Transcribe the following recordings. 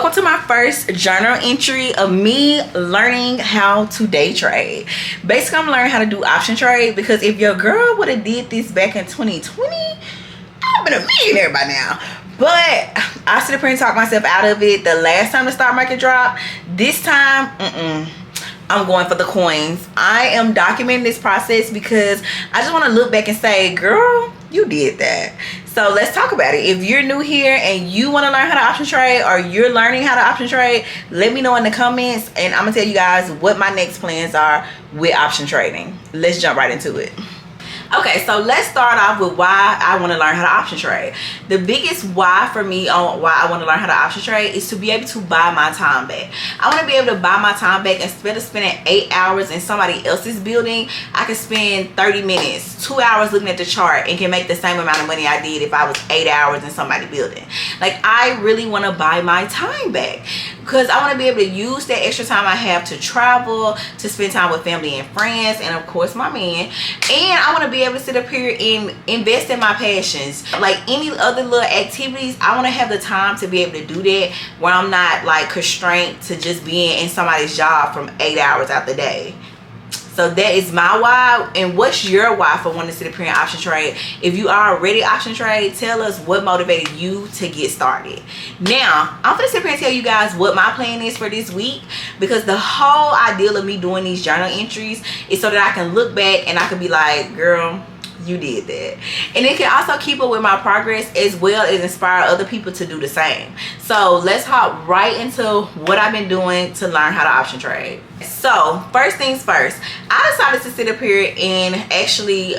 welcome to my first journal entry of me learning how to day trade. Basically, I'm learning how to do option trade because if your girl would have did this back in 2020, I've been a millionaire by now. But I sit up here and talk myself out of it. The last time the stock market dropped, this time, I'm going for the coins. I am documenting this process because I just want to look back and say, girl, you did that. So let's talk about it. If you're new here and you want to learn how to option trade, or you're learning how to option trade, let me know in the comments and I'm gonna tell you guys what my next plans are with option trading. Let's jump right into it. Okay, so let's start off with why I want to learn how to option trade. The biggest why for me on why I want to learn how to option trade is to be able to buy my time back. I want to be able to buy my time back. Instead of spending 8 hours in somebody else's building, I can spend 30 minutes, 2 hours looking at the chart and can make the same amount of money I did if I was 8 hours in somebody's building. Like, I really want to buy my time back because I want to be able to use that extra time I have to travel, to spend time with family and friends, and of course my man. And I want to be able to sit up here and invest in my passions. Like any other little activities, I want to have the time to be able to do that where I'm not like constrained to just being in somebody's job from 8 hours out the day. So that is my why. And what's your why for wanting to sit up here and option trade? If you are already option trade, tell us what motivated you to get started. Now, I'm gonna sit up here and tell you guys what my plan is for this week, because the whole idea of me doing these journal entries is so that I can look back and I can be like, girl, you did that. And it can also keep up with my progress as well as inspire other people to do the same. So let's hop right into what I've been doing to learn how to option trade. So first things first, I decided to sit up here and actually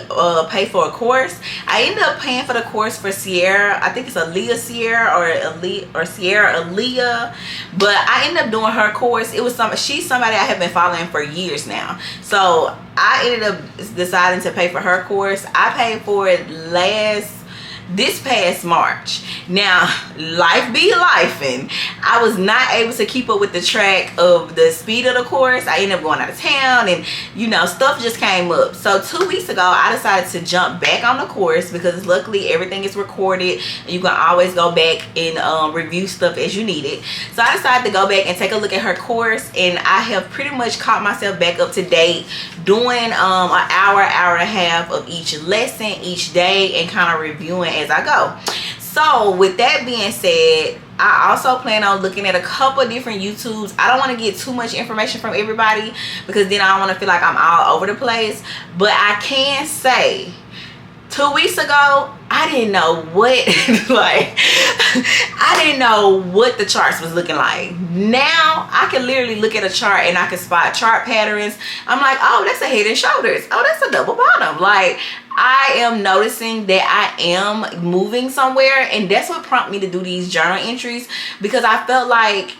pay for a course. I ended up paying for the course for Sierra. I think it's Aaliyah Sierra or Sierra Aaliyah, but I ended up doing her course. It was she's somebody I have been following for years now. So I ended up deciding to pay for her course. I paid for it this past March. Now, life be life, and I was not able to keep up with the track of the speed of the course. I ended up going out of town and, you know, stuff just came up. So 2 weeks ago, I decided to jump back on the course because luckily everything is recorded and you can always go back and review stuff as you need it. So I decided to go back and take a look at her course, and I have pretty much caught myself back up to date doing an hour and a half of each lesson each day and kind of reviewing as I go. So with that being said, I also plan on looking at a couple of different YouTubes. I don't want to get too much information from everybody because then I don't want to feel like I'm all over the place. But I can say 2 weeks ago, I didn't know what I didn't know what the charts was looking like. Now I can literally look at a chart and I can spot chart patterns. I'm like, oh, that's a head and shoulders. Oh, that's a double bottom. Like, I am noticing that I am moving somewhere, and that's what prompted me to do these journal entries, because I felt like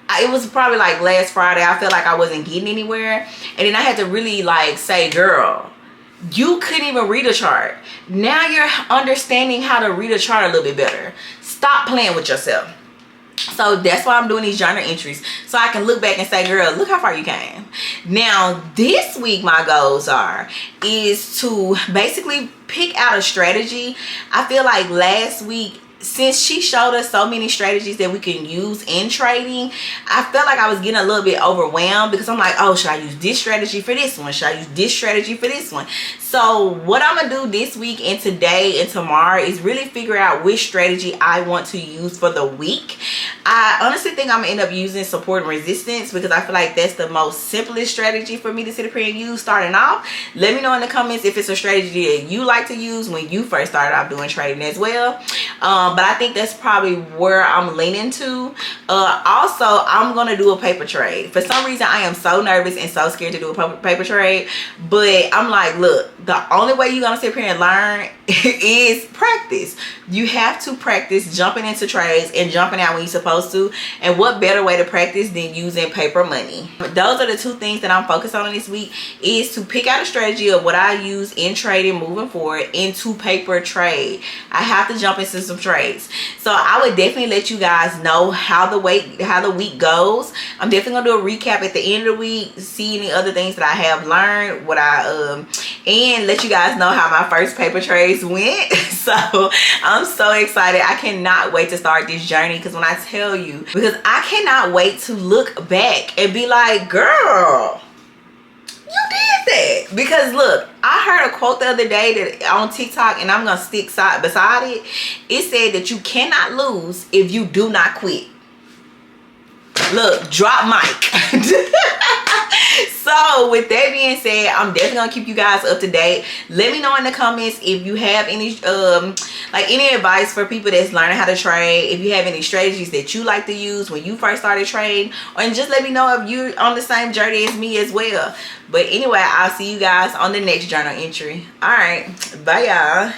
it was probably like last Friday, I felt like I wasn't getting anywhere, and then I had to really like say, girl, you couldn't even read a chart. Now you're understanding how to read a chart a little bit better. Stop playing with yourself. So that's why I'm doing these journal entries, so I can look back and say, girl, look how far you came. Now this week my goals is to basically pick out a strategy. I feel like last week, since she showed us so many strategies that we can use in trading, I felt like I was getting a little bit overwhelmed because I'm like, oh, should I use this strategy for this one? Should I use this strategy for this one? So what I'm gonna do this week and today and tomorrow is really figure out which strategy I want to use for the week. I honestly think I'm gonna end up using support and resistance because I feel like that's the most simplest strategy for me to sit up here and use starting off. Let me know in the comments if it's a strategy that you like to use when you first started off doing trading as well. But I think that's probably where I'm leaning to. Also, I'm gonna do a paper trade. For some reason, I am so nervous and so scared to do a paper trade, but I'm like, look, the only way you're gonna sit here and learn is practice. You have to practice jumping into trades and jumping out when you're supposed to, and what better way to practice than using paper money? Those are the two things that I'm focused on this week, is to pick out a strategy of what I use in trading moving forward into paper trade. I have to jump into some trades. So I would definitely let you guys know how the week goes. I'm definitely gonna do a recap at the end of the week, see any other things that I have learned, what I and let you guys know how my first paper trades went. So I'm so excited. I cannot wait to start this journey, because when I tell you, because I cannot wait to look back and be like, girl, you did that. Because look, I heard a quote the other day that on TikTok, and I'm gonna stick side beside it. It said that you cannot lose if you do not quit. Look, drop mic. So with that being said, I'm definitely gonna keep you guys up to date. Let me know in the comments if you have any like any advice for people that's learning how to trade, if you have any strategies that you like to use when you first started trading, and just let me know if you're on the same journey as me as well. But anyway, I'll see you guys on the next journal entry. All right, bye y'all.